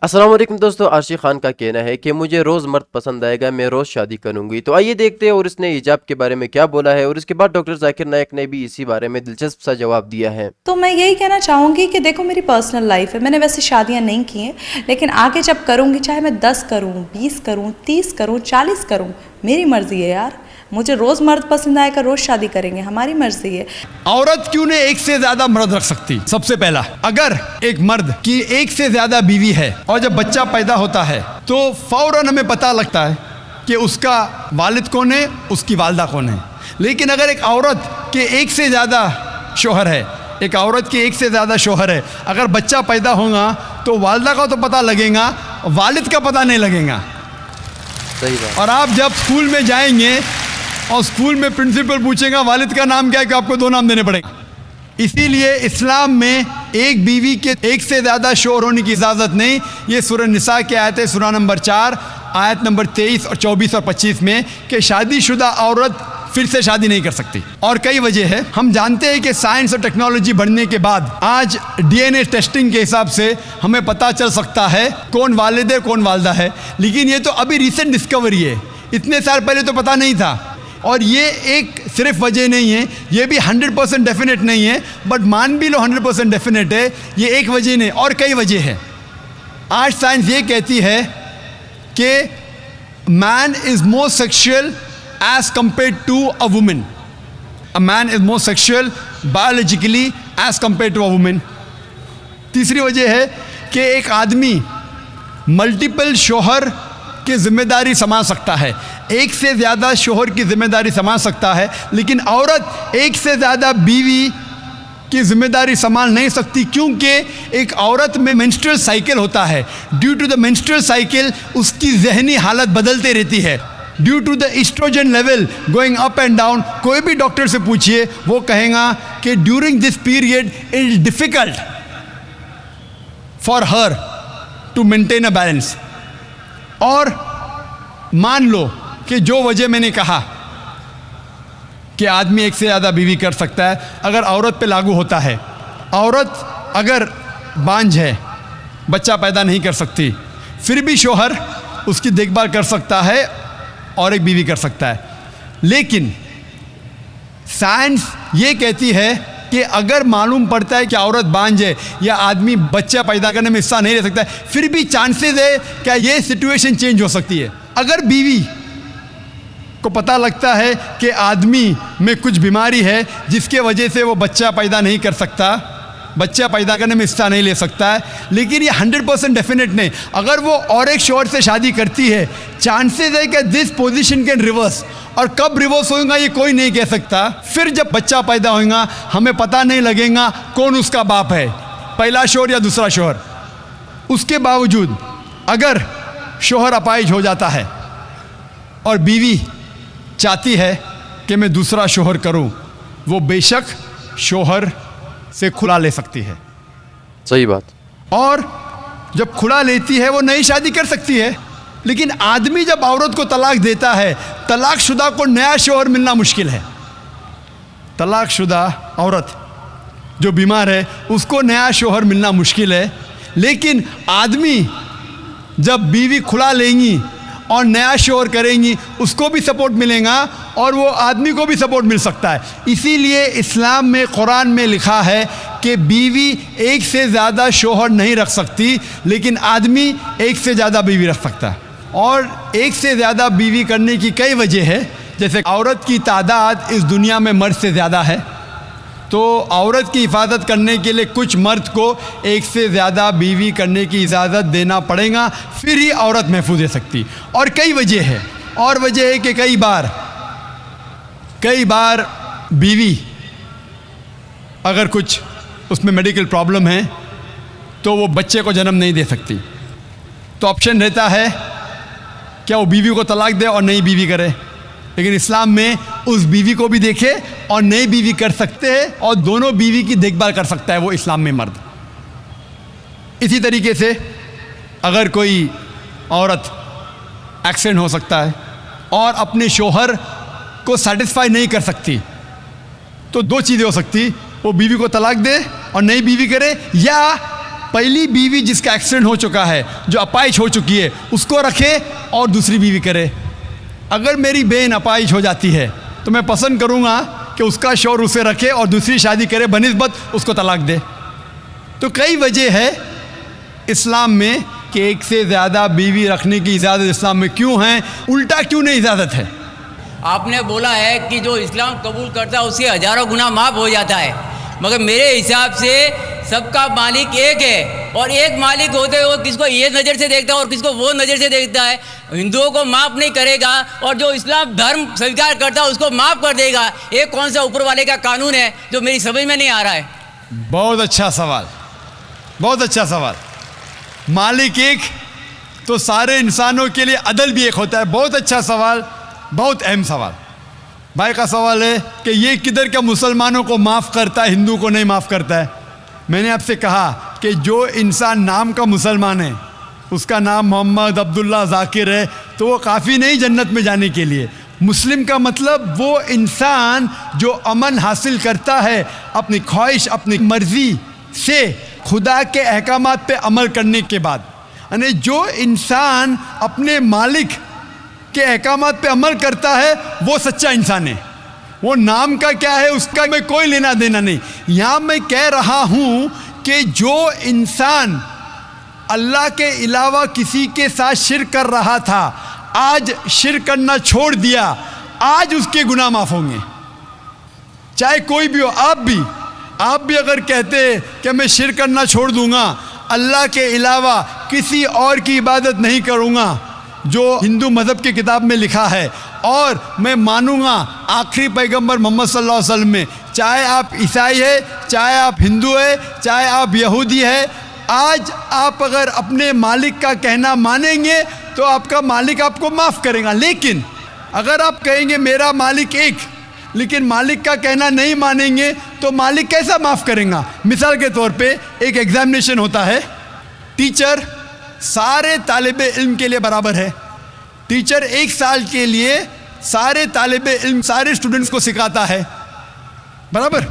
अस्सलाम वालेकुम दोस्तों, आशिक खान का कहना है कि मुझे रोज़ मर्द पसंद आएगा, मैं रोज़ शादी करूंगी। तो आइए देखते हैं और इसने हिजाब के बारे में क्या बोला है। और इसके बाद डॉक्टर जाकिर नायक ने भी इसी बारे में दिलचस्प सा जवाब दिया है। तो मैं यही कहना चाहूँगी कि देखो मेरी पर्सनल लाइफ है, मैंने वैसे शादियाँ नहीं की हैं, लेकिन आगे जब करूँगी, चाहे मैं 10 करूँ, 20 करूँ, 30 करूँ, 40 करूँ, मेरी मर्ज़ी है यार। मुझे रोज़ मर्द पसंद आएगा, रोज़ शादी करेंगे, हमारी मर्ज़ी है। औरत क्यों ने एक से ज्यादा मर्द रख सकती? सबसे पहला, अगर एक मर्द की एक से ज्यादा बीवी है और जब बच्चा पैदा होता है तो फौरन हमें पता लगता है कि उसका वालिद कौन है, उसकी वालदा कौन है। लेकिन अगर एक औरत के एक से ज्यादा शोहर है, एक औरत के एक से ज्यादा शोहर है, अगर बच्चा पैदा होगा तो वालदा का तो पता लगेगा, वालिद का पता नहीं लगेगा। सही बात। और आप जब स्कूल में जाएंगे और स्कूल में प्रिंसिपल पूछेगा वालिद का नाम क्या है, कि आपको 2 नाम देने पड़ेंगे। इसीलिए इस्लाम में एक बीवी के एक से ज़्यादा शोहर होने की इजाज़त नहीं। ये सूरह निसा की आयत है, सूरह नंबर 4 आयत नंबर 23 और 24 और 25 में, कि शादीशुदा औरत फिर से शादी नहीं कर सकती। और कई वजह है। हम जानते हैं कि साइंस और टेक्नोलॉजी बढ़ने के बाद आज DNA टेस्टिंग के हिसाब से हमें पता चल सकता है कौन वालिद है, कौन वालदा है। लेकिन ये तो अभी रिसेंट डिस्कवरी है, इतने साल पहले तो पता नहीं था। और ये एक सिर्फ वजह नहीं है, ये भी 100% डेफिनेट नहीं है, बट मान भी लो 100% डेफिनेट है, ये एक वजह नहीं और कई वजह है। आज साइंस ये कहती है कि man is more sexual as compare to a women. A man is more sexual biologically as compare to a women. तीसरी वजह है कि एक आदमी मल्टीपल शोहर की जिम्मेदारी संभाल सकता है, एक से ज़्यादा शोहर की जिम्मेदारी संभाल सकता है, लेकिन औरत एक से ज़्यादा बीवी की जिम्मेदारी संभाल नहीं सकती, क्योंकि एक औरत में मेंस्ट्रुअल साइकिल होता है। Due to the menstrual cycle उसकी जहनी हालत बदलते रहती है, due to the estrogen level going up and down. कोई भी डॉक्टर से पूछिए, वो कहेगा कि during this period it is difficult for her to maintain a balance. और मान लो कि जो वजह मैंने कहा कि आदमी एक से ज़्यादा बीवी कर सकता है, अगर औरत पे लागू होता है, औरत अगर बांझ है, बच्चा पैदा नहीं कर सकती, फिर भी शोहर उसकी देखभाल कर सकता है और एक बीवी कर सकता है। लेकिन साइंस ये कहती है कि अगर मालूम पड़ता है कि औरत बांझ है या आदमी बच्चा पैदा करने में हिस्सा नहीं ले सकता है, फिर भी चांसेस है कि ये सिचुएशन चेंज हो सकती है। अगर बीवी को पता लगता है कि आदमी में कुछ बीमारी है जिसके वजह से वो बच्चा पैदा नहीं कर सकता, बच्चा पैदा करने में हिस्सा नहीं ले सकता है, लेकिन ये 100% डेफिनेट नहीं। अगर वो और एक शोहर से शादी करती है, चांसेस है कि दिस पोजीशन कैन रिवर्स, और कब रिवर्स होगा ये कोई नहीं कह सकता। फिर जब बच्चा पैदा होगा हमें पता नहीं लगेगा कौन उसका बाप है, पहला शोहर या दूसरा शोहर। उसके बावजूद अगर शोहर अपाहिज हो जाता है और बीवी चाहती है कि मैं दूसरा शोहर करूं, वो बेशक शोहर से खुला ले सकती है। सही बात। और जब खुला लेती है वो नई शादी कर सकती है। लेकिन आदमी जब औरत को तलाक देता है, तलाकशुदा को नया शोहर मिलना मुश्किल है। तलाकशुदा औरत जो बीमार है उसको नया शोहर मिलना मुश्किल है। लेकिन आदमी जब बीवी खुला लेंगी और नया शोहर करेंगी, उसको भी सपोर्ट मिलेगा और वो आदमी को भी सपोर्ट मिल सकता है। इसीलिए इस्लाम में, कुरान में लिखा है कि बीवी एक से ज़्यादा शोहर नहीं रख सकती, लेकिन आदमी एक से ज़्यादा बीवी रख सकता है। और एक से ज़्यादा बीवी करने की कई वजह है। जैसे औरत की तादाद इस दुनिया में मर्द से ज़्यादा है, तो औरत की हिफाजत करने के लिए कुछ मर्द को एक से ज़्यादा बीवी करने की इजाज़त देना पड़ेगा, फिर ही औरत महफूज रह सकती। और कई वजह है। और वजह है कि कई बार बीवी अगर कुछ उसमें मेडिकल प्रॉब्लम है तो वो बच्चे को जन्म नहीं दे सकती, तो ऑप्शन रहता है क्या वो बीवी को तलाक दे और नई बीवी करे। लेकिन इस्लाम में उस बीवी को भी देखे और नई बीवी कर सकते हैं, और दोनों बीवी की देखभाल कर सकता है वो इस्लाम में मर्द। इसी तरीके से अगर कोई औरत एक्सीडेंट हो सकता है और अपने शोहर को सेटिस्फाई नहीं कर सकती, तो 2 चीज़ें हो सकती, वो बीवी को तलाक दे और नई बीवी करे, या पहली बीवी जिसका एक्सीडेंट हो चुका है, जो अपाहिज हो चुकी है, उसको रखे और दूसरी बीवी करे। अगर मेरी बहन अपाहिज हो जाती है तो मैं पसंद करूँगा कि उसका शौहर उसे रखे और दूसरी शादी करे, बनिस्बत उसको तलाक दे। तो कई वजह है इस्लाम में कि एक से ज़्यादा बीवी रखने की इजाज़त इस्लाम में क्यों है, उल्टा क्यों नहीं इजाज़त है। आपने बोला है कि जो इस्लाम कबूल करता है उसके हज़ारों गुनाह माफ़ हो जाता है, मगर मेरे हिसाब से सबका मालिक एक है, और एक मालिक होते हुए किसको ये नज़र से देखता है और किसको वो नज़र से देखता है। हिंदुओं को माफ़ नहीं करेगा और जो इस्लाम धर्म स्वीकार करता है उसको माफ़ कर देगा। ये कौन सा ऊपर वाले का कानून है जो मेरी समझ में नहीं आ रहा है। बहुत अच्छा सवाल, बहुत अच्छा सवाल। मालिक एक तो सारे इंसानों के लिए अदल भी एक होता है। बहुत अच्छा सवाल, बहुत अहम सवाल। भाई का सवाल है कि ये किधर का मुसलमानों को माफ़ करता है, हिंदू को नहीं माफ़ करता है। मैंने आपसे कहा कि जो इंसान नाम का मुसलमान है, उसका नाम मोहम्मद अब्दुल्ला जाकिर है, तो वो काफ़ी नहीं जन्नत में जाने के लिए। मुस्लिम का मतलब वो इंसान जो अमन हासिल करता है अपनी ख्वाहिश, अपनी मर्ज़ी से खुदा के अहकामात पे अमल करने के बाद। यानी जो इंसान अपने मालिक के अहकामात पे अमल करता है वो सच्चा इंसान है। वो नाम का क्या है उसका मैं कोई लेना देना नहीं। यहाँ मैं कह रहा हूँ कि जो इंसान अल्लाह के अलावा किसी के साथ शिर्क कर रहा था, आज शिर्क करना छोड़ दिया, आज उसके गुनाह माफ़ होंगे। चाहे कोई भी हो, आप भी अगर कहते कि मैं शिर्क करना छोड़ दूंगा, अल्लाह के अलावा किसी और की इबादत नहीं करूँगा, जो हिंदू मज़हब की किताब में लिखा है, और मैं मानूंगा आखिरी पैगंबर मोहम्मद सल्लल्लाहु अलैहि वसल्लम में, चाहे आप ईसाई है, चाहे आप हिंदू है, चाहे आप यहूदी है, आज आप अगर अपने मालिक का कहना मानेंगे तो आपका मालिक आपको माफ़ करेगा। लेकिन अगर आप कहेंगे मेरा मालिक एक, लेकिन मालिक का कहना नहीं मानेंगे तो मालिक कैसा माफ़ करेगा। मिसाल के तौर पे एक एग्जामिनेशन होता है, टीचर सारे तालिब इल्म के लिए बराबर है। टीचर एक साल के लिए सारे तालिब इल्म, सारे स्टूडेंट्स को सिखाता है बराबर।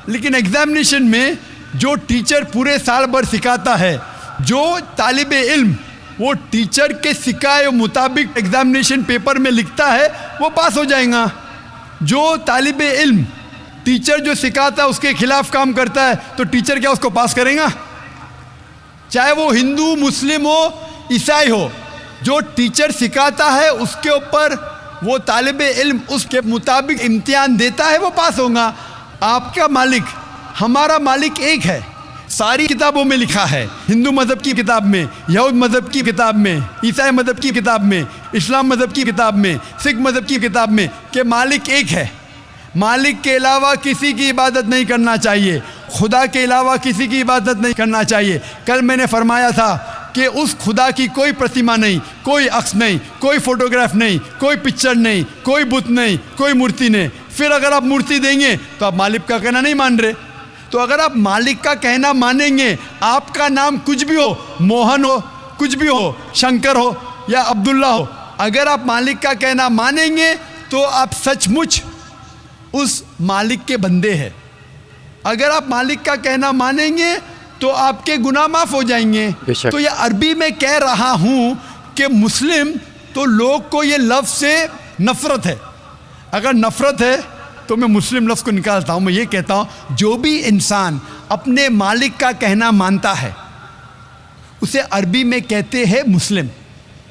लेकिन एग्जामिनेशन में जो टीचर पूरे साल भर सिखाता है, जो तालिब इल्म वो टीचर के सिखाए मुताबिक एग्जामिनेशन पेपर में लिखता है, वो पास हो जाएगा। जो तालिब इल्म टीचर जो सिखाता है उसके खिलाफ काम करता है तो टीचर क्या उसको पास करेगा? चाहे वो हिंदू, मुस्लिम हो, ईसाई हो, जो टीचर सिखाता है उसके ऊपर वो तालिब इल्म उसके मुताबिक इम्तिहान देता है, वो पास होगा। आपका मालिक, हमारा मालिक एक है। सारी किताबों में लिखा है, हिंदू मज़हब की किताब में, यहूद मज़हब की किताब में, ईसाई मज़हब की किताब में, इस्लाम मज़हब की किताब में, सिख मज़हब की किताब में कि मालिक एक है। मालिक के अलावा किसी की इबादत नहीं करना चाहिए, खुदा के अलावा किसी की इबादत नहीं करना चाहिए। कल मैंने फरमाया था कि उस खुदा की कोई प्रतिमा नहीं, कोई अक्स नहीं, कोई फोटोग्राफ नहीं, कोई पिक्चर नहीं, कोई बुत नहीं, कोई मूर्ति नहीं। फिर अगर आप मूर्ति देंगे तो आप मालिक का कहना नहीं मान रहे। तो अगर आप मालिक का कहना मानेंगे, आपका नाम कुछ भी हो, मोहन हो, कुछ भी हो, शंकर हो या अब्दुल्ला हो, अगर आप मालिक का कहना मानेंगे तो आप सचमुच उस मालिक के बंदे हैं। अगर आप मालिक का कहना मानेंगे तो आपके गुनाह माफ़ हो जाएंगे। तो ये अरबी में कह रहा हूँ कि मुस्लिम तो लोग को ये लफ्ज़ से नफ़रत है। अगर नफ़रत है तो मैं मुस्लिम लफ्ज़ को निकालता हूँ। मैं ये कहता हूँ जो भी इंसान अपने मालिक का कहना मानता है उसे अरबी में कहते हैं मुस्लिम।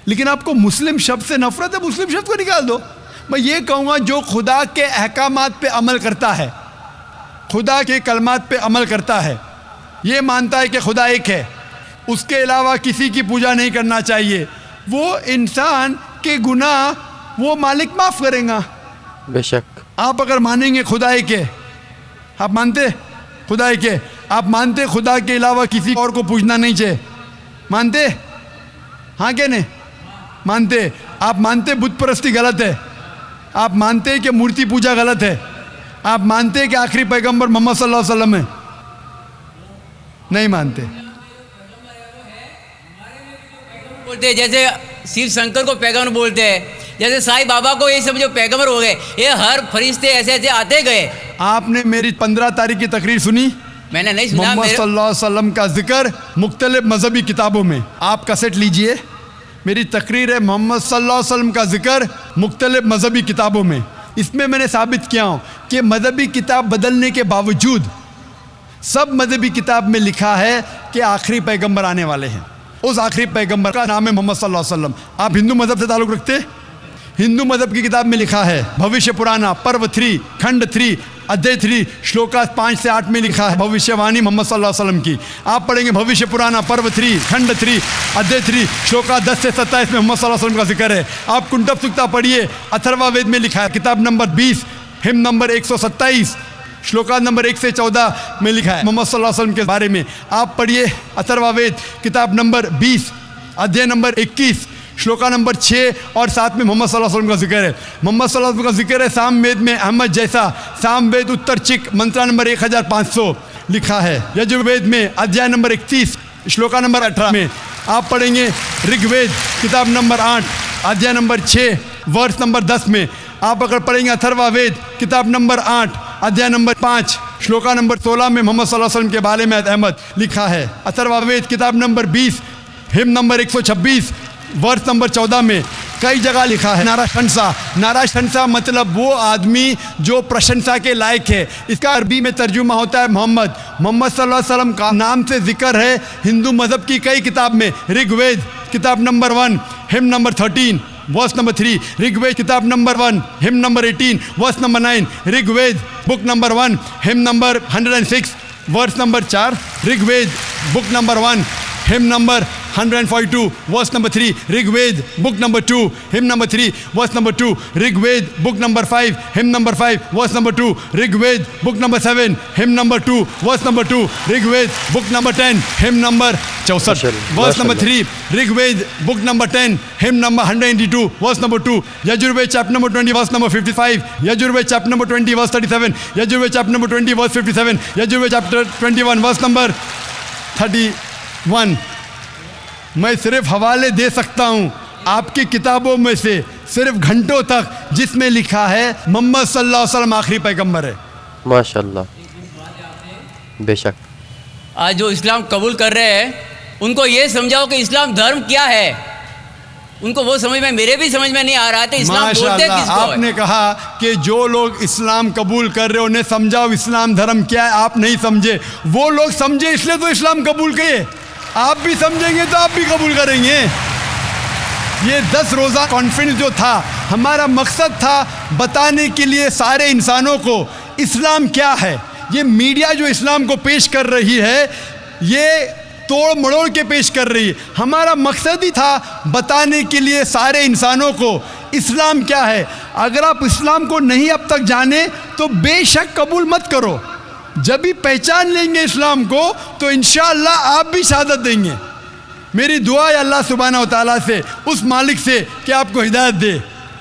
लेकिन आपको मुस्लिम शब्द से नफ़रत है, मुस्लिम शब्द को निकाल दो। मैं ये कहूँगा जो खुदा के अहकामात पे अमल करता है, खुदा के कलमात पे अमल करता है, ये मानता है कि खुदा एक है, उसके अलावा किसी की पूजा नहीं करना चाहिए, वो इंसान के गुनाह वो मालिक माफ़ करेगा। बेशक आप अगर मानेंगे खुदा एक है, आप मानते खुदा एक है, आप मानते खुदा के अलावा किसी और को पूछना नहीं चाहिए, मानते? हाँ क्या नहीं मानते? आप मानते बुत परस्ती गलत है, आप मानते कि मूर्ति पूजा गलत है, आप मानते कि आखिरी पैगंबर मोहम्मद सल्लल्लाहु अलैहि वसल्लम है? नहीं मानते। बोलते जैसे शिव शंकर को पैगंबर बोलते हैं, जैसे साईं बाबा को ये सब जो पैगंबर हो गए, ये हर फरिश्ते ऐसे ऐसे आते गए। आपने मेरी 15 तारीख की तकरीर सुनी? मैंने नहीं सुना। मोहम्मद सल्लल्लाहु अलैहि वसल्लम का जिक्र मुख्तलिफ मजहबी किताबों में। आप कैसेट लीजिए, मेरी तकरीर है मोहम्मद सल्लल्लाहु अलैहि वसल्लम का जिक्र मुख्तलिफ मजहबी किताबों में। इसमें मैंने साबित किया हूँ कि मजहबी किताब बदलने के बावजूद सब मजहबी किताब में लिखा है कि आखिरी पैगंबर आने वाले हैं। उस आखिरी पैगंबर का नाम है मोहम्मद सल्लल्लाहु अलैहि वसल्लम। आप हिंदू मजहब से ताल्लुक़ रखते? हिंदू मजहब की किताब में लिखा है, भविष्य पुराना पर्व 3 खंड 3 अध्याय 3 श्लोका 5 से 8 में लिखा है भविष्यवाणी मोहम्मद सल्लल्लाहु अलैहि वसल्लम की। आप पढ़ेंगे भविष्य पुराना पर्व 3 खंड 3 अध्याय 3 श्लोका 10 से 27 में मोहम्मद सल्लल्लाहु अलैहि वसल्लम का जिक्र है। आप कुंटब सुक्ता पढ़िए, अथर्वा वेद में लिखा है, किताब number 20 him number 127 shloka number 1 से 14 में लिखा है मोहम्मद सल्लल्लाहु अलैहि वसल्लम के बारे में। आप पढ़िए अथर्वा वेद किताब नंबर 20 अध्याय नंबर 21 श्लोका नंबर 6 और 7 में मोहम्मद सल्लल्लाहु अलैहि वसल्लम का जिक्र है। मोहम्मद सल्लल्लाहु अलैहि वसल्लम का जिक्र है साम वेद में अहमद जैसा, साम वेद उत्तर चिक मंत्रा नंबर 1500 लिखा है। यजुर्वेद में अध्याय नंबर 31 श्लोका नंबर 18 में। आप पढ़ेंगे ऋग्वेद किताब नंबर 8 अध्याय नंबर 6 वर्ष नंबर 10 में। आप अगर पढ़ेंगे अथर्वा वेद किताब नंबर 8 अध्याय नंबर 5 श्लोका नंबर 16 में मोहम्मद सल्लल्लाहु अलैहि वसल्लम के बारे में अहमद लिखा है। अथर्वा वेद किताब नंबर 20 हिम नंबर 126 वर्ष नंबर 14 में कई जगह लिखा है नाराशंसा। नाराशंसा मतलब वो आदमी जो प्रशंसा के लायक है। इसका अरबी में तर्जुमा होता है मोहम्मद। मोहम्मद सल्लल्लाहु अलैहि वसल्लम का नाम से जिक्र है हिंदू मज़हब की कई किताब में। ऋग्वेद किताब number 1 hymn number 13 verse number 3, Rigveda किताब number 1 hymn number 18 verse number 9, Rigveda book number 1 hymn number 106 verse number 4, Rigveda book number 1 hymn number 142 verse number 3, Rigveda book number 2 hymn number 3 verse number 2, Rigveda book number 5 hymn number 5 verse number 2, Rigveda book number 7 hymn number 2 verse number 2, Rigveda book number 10 hymn number 64 verse number 3, Rigveda book number 10 hymn number 182 verse number 2, Yajurveda chapter number 20 verse number 55, Yajurveda chapter number 20 verse 37, Yajurveda chapter number 20 verse 57, Yajurveda chapter 21 verse number 31। मैं सिर्फ हवाले दे सकता हूँ आपकी किताबों में से सिर्फ घंटों तक, जिसमें लिखा है मोहम्मद सल्लल्लाहु अलैहि वसल्लम आखिरी पैगंबर है। माशाल्लाह, बेशक। आज जो इस्लाम कबूल कर रहे हैं उनको ये समझाओ कि इस्लाम धर्म क्या है। उनको वो समझ में, मेरे भी समझ में नहीं आ रहा था इस्लाम बोलते किसको है। आपने कहा कि जो लोग इस्लाम कबूल कर रहे हैं उन्हें समझाओ इस्लाम धर्म क्या है। आप नहीं समझे, वो लोग समझे इसलिए तो इस्लाम कबूल किए। आप भी समझेंगे तो आप भी कबूल करेंगे। ये 10 रोज़ा कॉन्फ्रेंस जो था, हमारा मकसद था बताने के लिए सारे इंसानों को इस्लाम क्या है। ये मीडिया जो इस्लाम को पेश कर रही है, ये तोड़ मड़ोड़ के पेश कर रही है। हमारा मकसद ही था बताने के लिए सारे इंसानों को इस्लाम क्या है। अगर आप इस्लाम को नहीं अब तक जाने तो बेशक कबूल मत करो। जब भी पहचान लेंगे इस्लाम को तो इंशाअल्लाह आप भी शहादत देंगे। मेरी दुआ है अल्लाह सुब्हानहू व तआला से, उस मालिक से, कि आपको हिदायत दे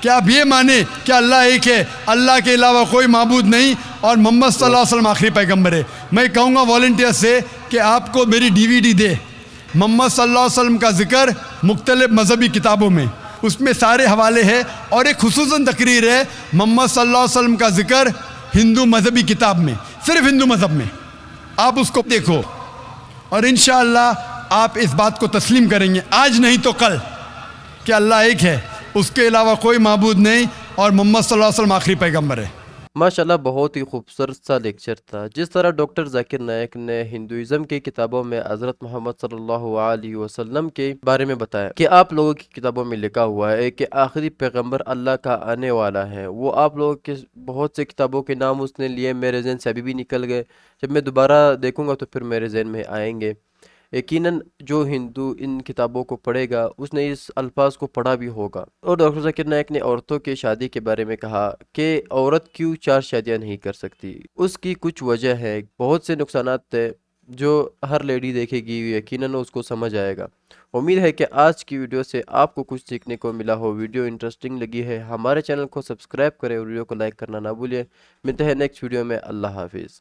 कि आप ये माने कि अल्लाह एक है, अल्लाह के अलावा कोई माबूद नहीं, और मोहम्मद सल्लल्लाहु अलैहि वसल्लम आखिरी पैगंबर है। मैं कहूँगा वॉलंटियर से कि आपको मेरी DVD दे, मोहम्मद सल्लल्लाहु अलैहि वसल्लम का जिक्र मुख्तलिफ मजहबी किताबों में, उसमें सारे हवाले हैं। और एक खुसूसन तकरीर है मोहम्मद सल्लल्लाहु अलैहि वसल्लम का जिक्र हिंदू मजहबी किताब में, सिर्फ हिंदू मजहब में। आप उसको देखो और इंशाअल्लाह आप इस बात को तस्लीम करेंगे, आज नहीं तो कल, कि अल्लाह एक है, उसके अलावा कोई माबूद नहीं, और मोहम्मद सल्लल्लाहु अलैहि वसल्लम आखिरी पैगंबर है। माशाल्लाह, बहुत ही खूबसूरत सा लेक्चर था। जिस तरह डॉक्टर जाकिर नायक ने हिंदुइज़्म की किताबों में हज़रत मोहम्मद सल्लल्लाहु अलैहि वसल्लम के बारे में बताया कि आप लोगों की किताबों में लिखा हुआ है कि आखिरी पैगंबर अल्लाह का आने वाला है, वो आप लोगों के बहुत से किताबों के नाम उसने लिए, मेरे जहन से अभी भी निकल गए। जब मैं दोबारा देखूँगा तो फिर मेरे जहन में आएंगे। यकीनन जो हिंदू इन किताबों को पढ़ेगा उसने इस अल्फाज को पढ़ा भी होगा। और डॉक्टर जाकिर नायक ने औरतों की शादी के बारे में कहा कि औरत क्यों 4 शादियां नहीं कर सकती। उसकी कुछ वजह है, बहुत से नुकसानात है जो हर लेडी देखेगी यकीनन उसको समझ आएगा। उम्मीद है कि आज की वीडियो से आपको कुछ सीखने को मिला हो। वीडियो इंटरेस्टिंग लगी है, हमारे चैनल को सब्सक्राइब करें और वीडियो को लाइक करना ना भूलिए। मिलते हैं नेक्स्ट वीडियो में। अल्लाह हाफिज़।